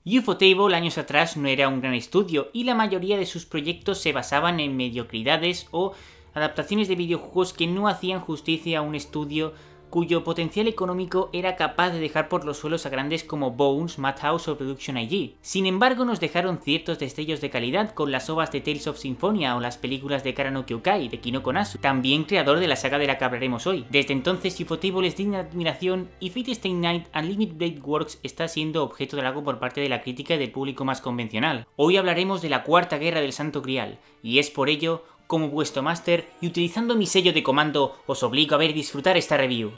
Ufotable años atrás no era un gran estudio y la mayoría de sus proyectos se basaban en mediocridades o adaptaciones de videojuegos que no hacían justicia a un estudio cuyo potencial económico era capaz de dejar por los suelos a grandes como Bones, Madhouse o Production IG. Sin embargo, nos dejaron ciertos destellos de calidad con las ovas de Tales of Symphonia o las películas de Kara no Kyoukai de Kinoko Nasu, también creador de la saga de la que hablaremos hoy. Desde entonces, Ufotable es digna de admiración y Fate Stay Night Unlimited Blade Works está siendo objeto de halago por parte de la crítica y del público más convencional. Hoy hablaremos de la Cuarta Guerra del Santo Grial, y es por ello, como vuestro máster y utilizando mi sello de comando, os obligo a ver y disfrutar esta review.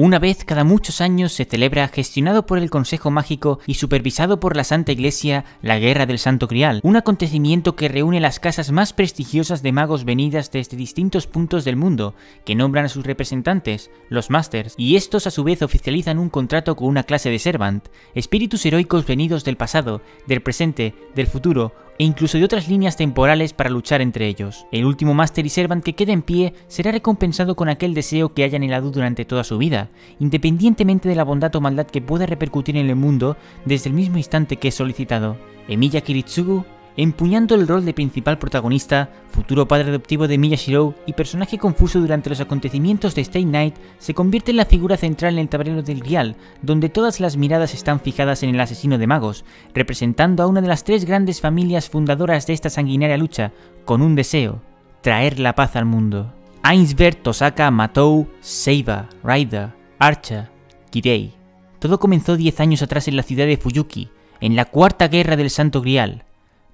Una vez cada muchos años se celebra, gestionado por el Consejo Mágico y supervisado por la Santa Iglesia, la Guerra del Santo Grial, un acontecimiento que reúne las casas más prestigiosas de magos venidas desde distintos puntos del mundo, que nombran a sus representantes, los Masters, y estos a su vez oficializan un contrato con una clase de Servant, espíritus heroicos venidos del pasado, del presente, del futuro, e incluso de otras líneas temporales para luchar entre ellos. El último Master y Servant que quede en pie será recompensado con aquel deseo que haya anhelado durante toda su vida, independientemente de la bondad o maldad que pueda repercutir en el mundo desde el mismo instante que es solicitado. Emiya Kiritsugu, empuñando el rol de principal protagonista, futuro padre adoptivo de Miyashiro y personaje confuso durante los acontecimientos de Stay Night, se convierte en la figura central en el tablero del Grial, donde todas las miradas están fijadas en el asesino de magos, representando a una de las tres grandes familias fundadoras de esta sanguinaria lucha, con un deseo: traer la paz al mundo. Ainsberg, Tosaka, Matou, Seiba, Raida, Archa, Kirei. Todo comenzó 10 años atrás en la ciudad de Fuyuki, en la Cuarta Guerra del Santo Grial.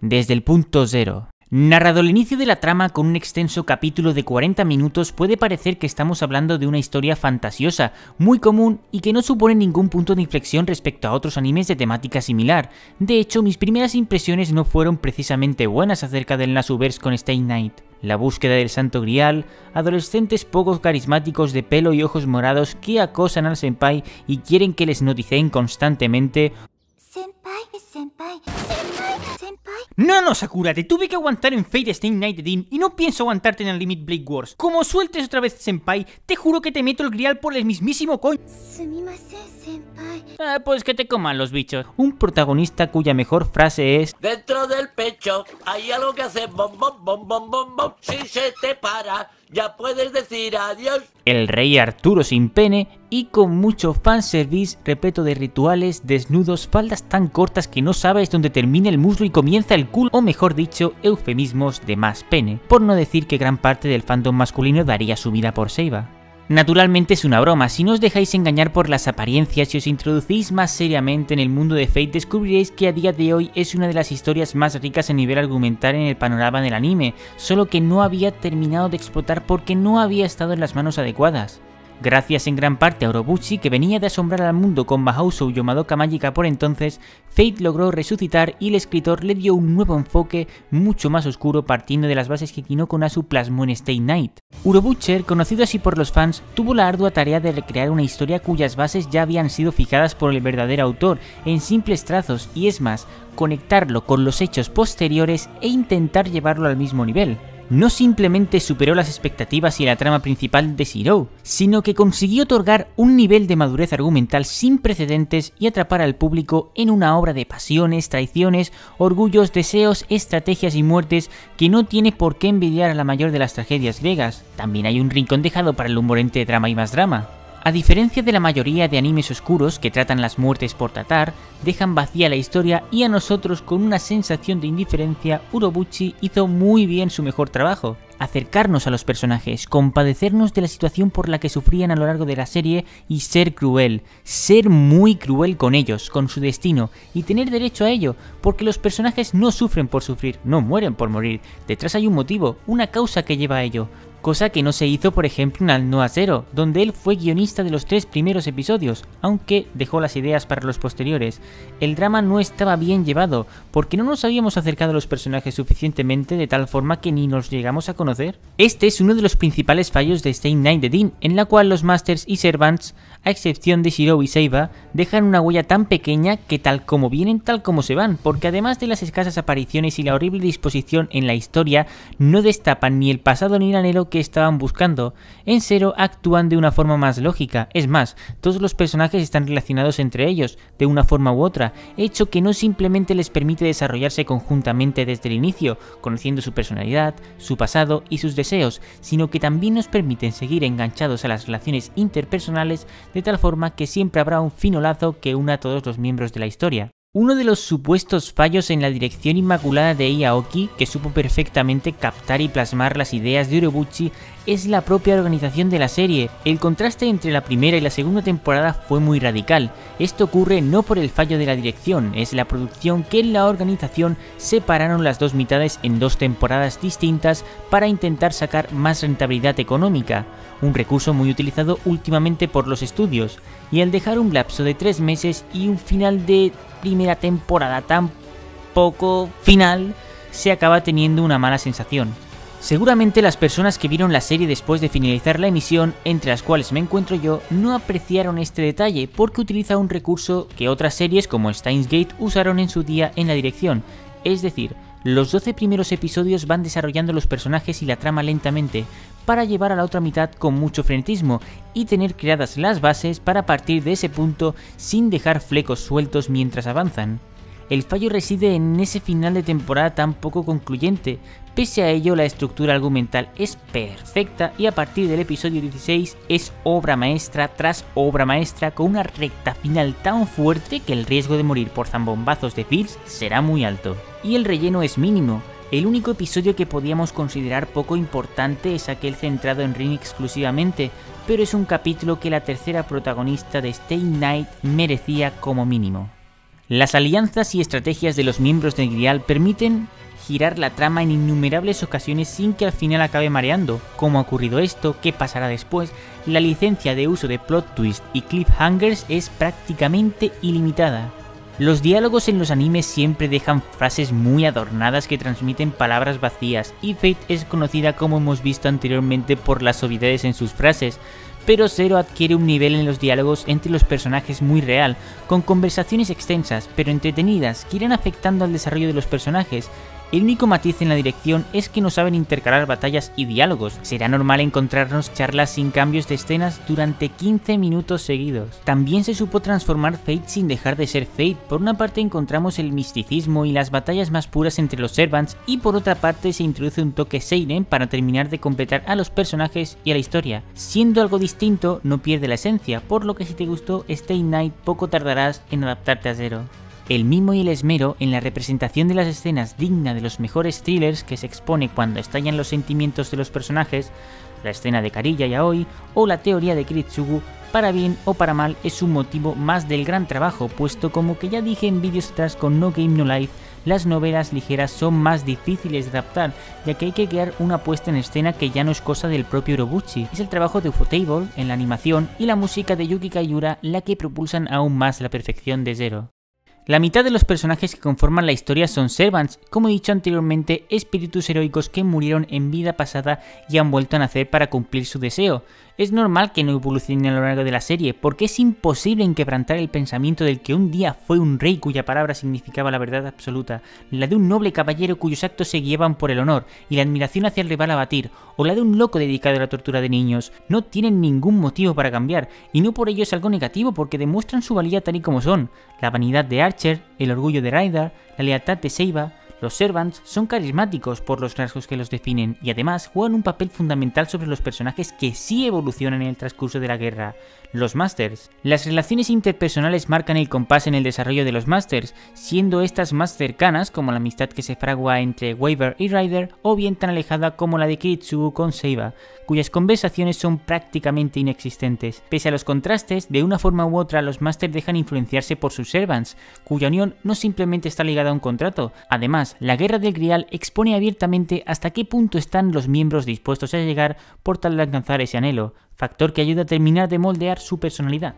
Desde el punto cero. Narrado el inicio de la trama con un extenso capítulo de 40 minutos, puede parecer que estamos hablando de una historia fantasiosa, muy común y que no supone ningún punto de inflexión respecto a otros animes de temática similar. De hecho, mis primeras impresiones no fueron precisamente buenas acerca del Nasuverse con Stay Night. La búsqueda del Santo Grial, adolescentes poco carismáticos de pelo y ojos morados que acosan al senpai y quieren que les noticeen constantemente. No, Sakura, te tuve que aguantar en Fate Stay Night Dean y no pienso aguantarte en Unlimited Blade Wars. Como sueltes otra vez, senpai, te juro que te meto el grial por el mismísimo coño. Pues que te coman los bichos. Un protagonista cuya mejor frase es: dentro del pecho hay algo que hace bom bom bom bom bom bom. Si se te para, ya puedes decir adiós. El rey Arturo sin pene y con mucho fanservice repleto de rituales, desnudos, faldas tan cortas que no sabes dónde termina el muslo y comienza el culo, o mejor dicho, eufemismos de más pene, por no decir que gran parte del fandom masculino daría su vida por Seiba. Naturalmente es una broma, si no os dejáis engañar por las apariencias y os introducís más seriamente en el mundo de Fate, descubriréis que a día de hoy es una de las historias más ricas a nivel argumental en el panorama del anime, solo que no había terminado de explotar porque no había estado en las manos adecuadas. Gracias en gran parte a Urobuchi, que venía de asombrar al mundo con Bahousou y Madoka Mágica por entonces, Fate logró resucitar y el escritor le dio un nuevo enfoque mucho más oscuro partiendo de las bases que Kinoko Nasu plasmó en Stay Night. Urobuchi, conocido así por los fans, tuvo la ardua tarea de recrear una historia cuyas bases ya habían sido fijadas por el verdadero autor en simples trazos y es más, conectarlo con los hechos posteriores e intentar llevarlo al mismo nivel. No simplemente superó las expectativas y la trama principal de Zero, sino que consiguió otorgar un nivel de madurez argumental sin precedentes y atrapar al público en una obra de pasiones, traiciones, orgullos, deseos, estrategias y muertes que no tiene por qué envidiar a la mayor de las tragedias griegas. También hay un rincón dejado para el humorente de drama y más drama. A diferencia de la mayoría de animes oscuros que tratan las muertes por tratar, dejan vacía la historia y a nosotros con una sensación de indiferencia, Urobuchi hizo muy bien su mejor trabajo. Acercarnos a los personajes, compadecernos de la situación por la que sufrían a lo largo de la serie y ser cruel, ser muy cruel con ellos, con su destino y tener derecho a ello, porque los personajes no sufren por sufrir, no mueren por morir, detrás hay un motivo, una causa que lleva a ello. cosa que no se hizo por ejemplo en Aldnoah Zero, donde él fue guionista de los 3 primeros episodios, aunque dejó las ideas para los posteriores. El drama no estaba bien llevado, porque no nos habíamos acercado a los personajes suficientemente de tal forma que ni nos llegamos a conocer. Este es uno de los principales fallos de Stay Night de Dean, en la cual los Masters y Servants, a excepción de Shirou y Seiba, dejan una huella tan pequeña que tal como vienen tal como se van, porque además de las escasas apariciones y la horrible disposición en la historia, no destapan ni el pasado ni el anhelo que estaban buscando. En Zero actúan de una forma más lógica, es más, todos los personajes están relacionados entre ellos, de una forma u otra, hecho que no simplemente les permite desarrollarse conjuntamente desde el inicio, conociendo su personalidad, su pasado y sus deseos, sino que también nos permiten seguir enganchados a las relaciones interpersonales de tal forma que siempre habrá un fino lazo que una a todos los miembros de la historia. Uno de los supuestos fallos en la dirección inmaculada de Ei Aoki, que supo perfectamente captar y plasmar las ideas de Urobuchi, es la propia organización de la serie. El contraste entre la primera y la segunda temporada fue muy radical. Esto ocurre no por el fallo de la dirección, es la producción que en la organización separaron las dos mitades en 2 temporadas distintas para intentar sacar más rentabilidad económica, un recurso muy utilizado últimamente por los estudios, y al dejar un lapso de 3 meses y un final de primera temporada tan poco final, se acaba teniendo una mala sensación. Seguramente las personas que vieron la serie después de finalizar la emisión, entre las cuales me encuentro yo, no apreciaron este detalle porque utiliza un recurso que otras series como Steins Gate usaron en su día en la dirección, es decir, los 12 primeros episodios van desarrollando los personajes y la trama lentamente, para llevar a la otra mitad con mucho frenetismo y tener creadas las bases para partir de ese punto sin dejar flecos sueltos mientras avanzan. El fallo reside en ese final de temporada tan poco concluyente. Pese a ello, la estructura argumental es perfecta y a partir del episodio 16 es obra maestra tras obra maestra, con una recta final tan fuerte que el riesgo de morir por zambombazos de Fields será muy alto. Y el relleno es mínimo. El único episodio que podíamos considerar poco importante es aquel centrado en Rin exclusivamente, pero es un capítulo que la tercera protagonista de Stay Night merecía como mínimo. Las alianzas y estrategias de los miembros del Grial permiten girar la trama en innumerables ocasiones sin que al final acabe mareando. ¿Cómo ha ocurrido esto? ¿Qué pasará después? La licencia de uso de plot twist y cliffhangers es prácticamente ilimitada. Los diálogos en los animes siempre dejan frases muy adornadas que transmiten palabras vacías, y Fate es conocida, como hemos visto anteriormente, por las obviedades en sus frases, pero Zero adquiere un nivel en los diálogos entre los personajes muy real, con conversaciones extensas pero entretenidas que irán afectando al desarrollo de los personajes. El único matiz en la dirección es que no saben intercalar batallas y diálogos. Será normal encontrarnos charlas sin cambios de escenas durante 15 minutos seguidos. También se supo transformar Fate sin dejar de ser Fate. Por una parte encontramos el misticismo y las batallas más puras entre los Servants, y por otra parte se introduce un toque seinen para terminar de completar a los personajes y a la historia. Siendo algo distinto, no pierde la esencia, por lo que si te gustó Stay Night poco tardarás en adaptarte a Zero. El mimo y el esmero en la representación de las escenas digna de los mejores thrillers que se expone cuando estallan los sentimientos de los personajes, la escena de Kariya y Aoi o la teoría de Kiritsugu, para bien o para mal es un motivo más del gran trabajo, puesto como que ya dije en vídeos atrás con No Game No Life, las novelas ligeras son más difíciles de adaptar, ya que hay que crear una puesta en escena que ya no es cosa del propio Urobuchi. Es el trabajo de Ufotable en la animación y la música de Yuki Kajiura la que propulsan aún más la perfección de Zero. La mitad de los personajes que conforman la historia son Servants, como he dicho anteriormente, espíritus heroicos que murieron en vida pasada y han vuelto a nacer para cumplir su deseo. Es normal que no evolucionen a lo largo de la serie, porque es imposible inquebrantar el pensamiento del que un día fue un rey cuya palabra significaba la verdad absoluta, la de un noble caballero cuyos actos se guiaban por el honor y la admiración hacia el rival a batir, o la de un loco dedicado a la tortura de niños. No tienen ningún motivo para cambiar, y no por ello es algo negativo, porque demuestran su valía tal y como son. La vanidad de Archer, el orgullo de Ryder, la lealtad de Seiba. Los Servants son carismáticos por los rasgos que los definen y además juegan un papel fundamental sobre los personajes que sí evolucionan en el transcurso de la guerra. los Masters. Las relaciones interpersonales marcan el compás en el desarrollo de los Masters, siendo estas más cercanas como la amistad que se fragua entre Waver y Ryder, o bien tan alejada como la de Kiritsugu con Seiba, cuyas conversaciones son prácticamente inexistentes. Pese a los contrastes, de una forma u otra los Masters dejan influenciarse por sus Servants, cuya unión no simplemente está ligada a un contrato. Además, la Guerra del Grial expone abiertamente hasta qué punto están los miembros dispuestos a llegar por tal de alcanzar ese anhelo, factor que ayuda a terminar de moldear su personalidad.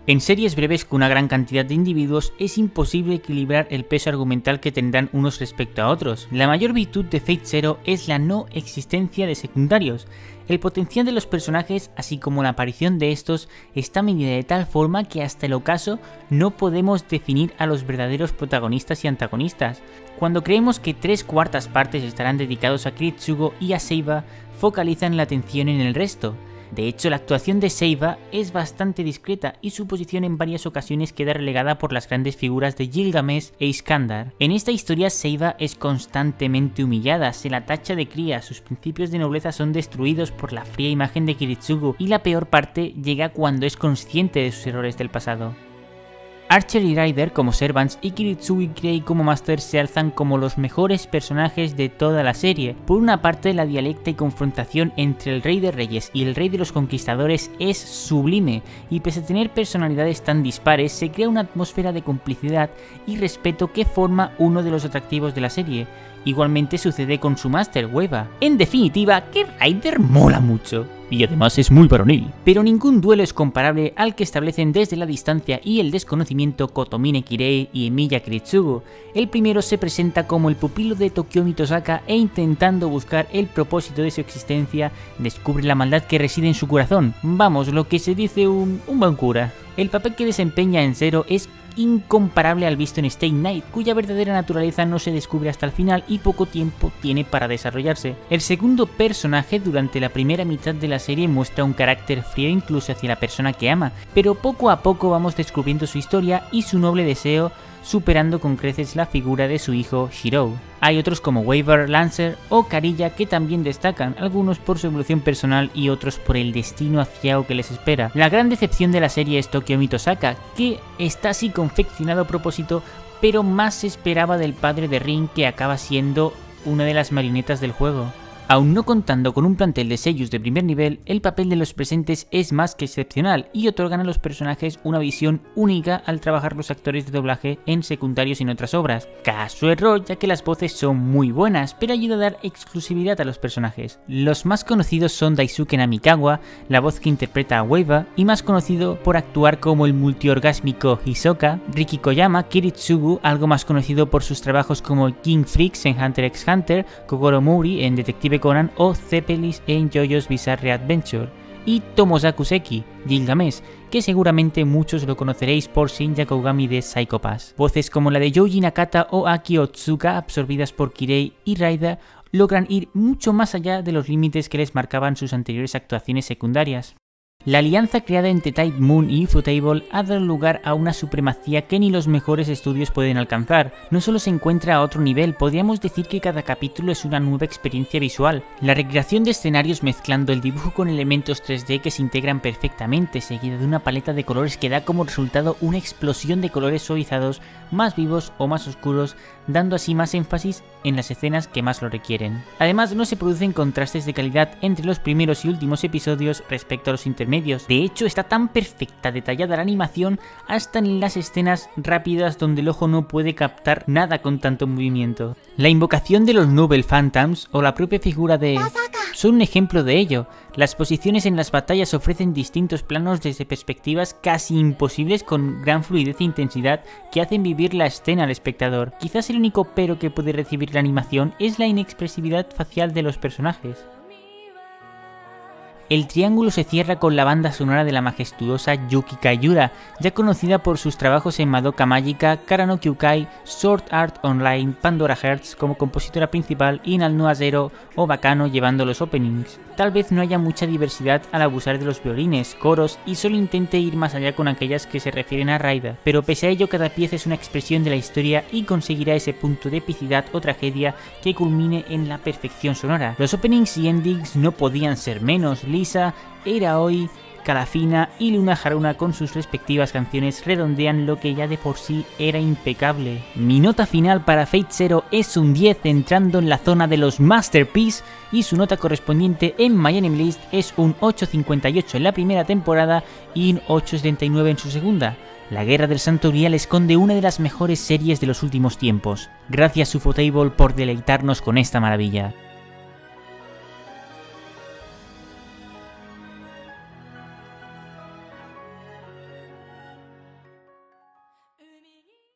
En series breves con una gran cantidad de individuos es imposible equilibrar el peso argumental que tendrán unos respecto a otros. La mayor virtud de Fate Zero es la no existencia de secundarios. El potencial de los personajes, así como la aparición de estos, está medida de tal forma que hasta el ocaso no podemos definir a los verdaderos protagonistas y antagonistas. Cuando creemos que 3/4 partes estarán dedicados a Kiritsugu y a Seiba, focalizan la atención en el resto. De hecho, la actuación de Seiba es bastante discreta y su posición en varias ocasiones queda relegada por las grandes figuras de Gilgamesh e Iskandar. En esta historia Seiba es constantemente humillada, se la tacha de cría, sus principios de nobleza son destruidos por la fría imagen de Kiritsugu y la peor parte llega cuando es consciente de sus errores del pasado. Archer y Ryder como Servants y Kiritsugu y Kirei como Masters se alzan como los mejores personajes de toda la serie. Por una parte, la dialecta y confrontación entre el Rey de Reyes y el Rey de los Conquistadores es sublime, y pese a tener personalidades tan dispares, se crea una atmósfera de complicidad y respeto que forma uno de los atractivos de la serie. Igualmente sucede con su Master, Weva. En definitiva, que Ryder mola mucho. Y además es muy varonil. Pero ningún duelo es comparable al que establecen desde la distancia y el desconocimiento Kotomine Kirei y Emiya Kiritsugu. El primero se presenta como el pupilo de Tokiomi Tosaka e intentando buscar el propósito de su existencia, descubre la maldad que reside en su corazón. Vamos, lo que se dice un buen cura. El papel que desempeña en Zero es incomparable al visto en Stay Night, cuya verdadera naturaleza no se descubre hasta el final y poco tiempo tiene para desarrollarse. El segundo personaje durante la primera mitad de la serie muestra un carácter frío incluso hacia la persona que ama, pero poco a poco vamos descubriendo su historia y su noble deseo, superando con creces la figura de su hijo Shirou. Hay otros como Waver, Lancer o Karilla que también destacan, algunos por su evolución personal y otros por el destino aciago que les espera. La gran decepción de la serie es Tokiomi Tosaka, que está así confeccionado a propósito, pero más se esperaba del padre de Rin, que acaba siendo una de las marionetas del juego. Aún no contando con un plantel de seiyus de primer nivel, el papel de los presentes es más que excepcional y otorgan a los personajes una visión única al trabajar los actores de doblaje en secundarios y en otras obras. Caso error, ya que las voces son muy buenas, pero ayuda a dar exclusividad a los personajes. Los más conocidos son Daisuke Namikawa, la voz que interpreta a Weva, y más conocido por actuar como el multiorgásmico Hisoka, Riki Koyama, Kiritsugu, algo más conocido por sus trabajos como King Freaks en Hunter x Hunter, Kogoro Mori en Detective Conan o Zeppelin en JoJo's Bizarre Adventure, y Tomozaku Seki, Gilgamesh, que seguramente muchos lo conoceréis por Shinja Kogami de Psycho Pass. Voces como la de Yoji Nakata o Aki Otsuka, absorbidas por Kirei y Raida, logran ir mucho más allá de los límites que les marcaban sus anteriores actuaciones secundarias. La alianza creada entre Type Moon y Ufotable ha dado lugar a una supremacía que ni los mejores estudios pueden alcanzar. No solo se encuentra a otro nivel, podríamos decir que cada capítulo es una nueva experiencia visual. La recreación de escenarios mezclando el dibujo con elementos 3D que se integran perfectamente, seguida de una paleta de colores que da como resultado una explosión de colores suavizados, más vivos o más oscuros, dando así más énfasis en las escenas que más lo requieren. Además, no se producen contrastes de calidad entre los primeros y últimos episodios respecto a los intermedios. De hecho, está tan perfecta, detallada la animación hasta en las escenas rápidas donde el ojo no puede captar nada con tanto movimiento. La invocación de los Noble Phantoms o la propia figura de son un ejemplo de ello. Las posiciones en las batallas ofrecen distintos planos desde perspectivas casi imposibles con gran fluidez e intensidad que hacen vivir la escena al espectador. Quizás el único pero que puede recibir la animación es la inexpresividad facial de los personajes. El triángulo se cierra con la banda sonora de la majestuosa Yuki Kaiyura, ya conocida por sus trabajos en Madoka Mágica, Kara no Kyukai, Sword Art Online, Pandora Hearts como compositora principal y en Alnoa Zero o Bakano llevando los openings. Tal vez no haya mucha diversidad al abusar de los violines, coros y solo intente ir más allá con aquellas que se refieren a Raida, pero pese a ello cada pieza es una expresión de la historia y conseguirá ese punto de epicidad o tragedia que culmine en la perfección sonora. Los openings y endings no podían ser menos. Lisa, Era Hoy, Calafina y Luna Haruna con sus respectivas canciones redondean lo que ya de por sí era impecable. Mi nota final para Fate Zero es un 10 entrando en la zona de los Masterpiece y su nota correspondiente en My Anime List es un 8.58 en la primera temporada y un 8.79 en su segunda. La Guerra del Santo Grial esconde una de las mejores series de los últimos tiempos. Gracias Ufotable por deleitarnos con esta maravilla.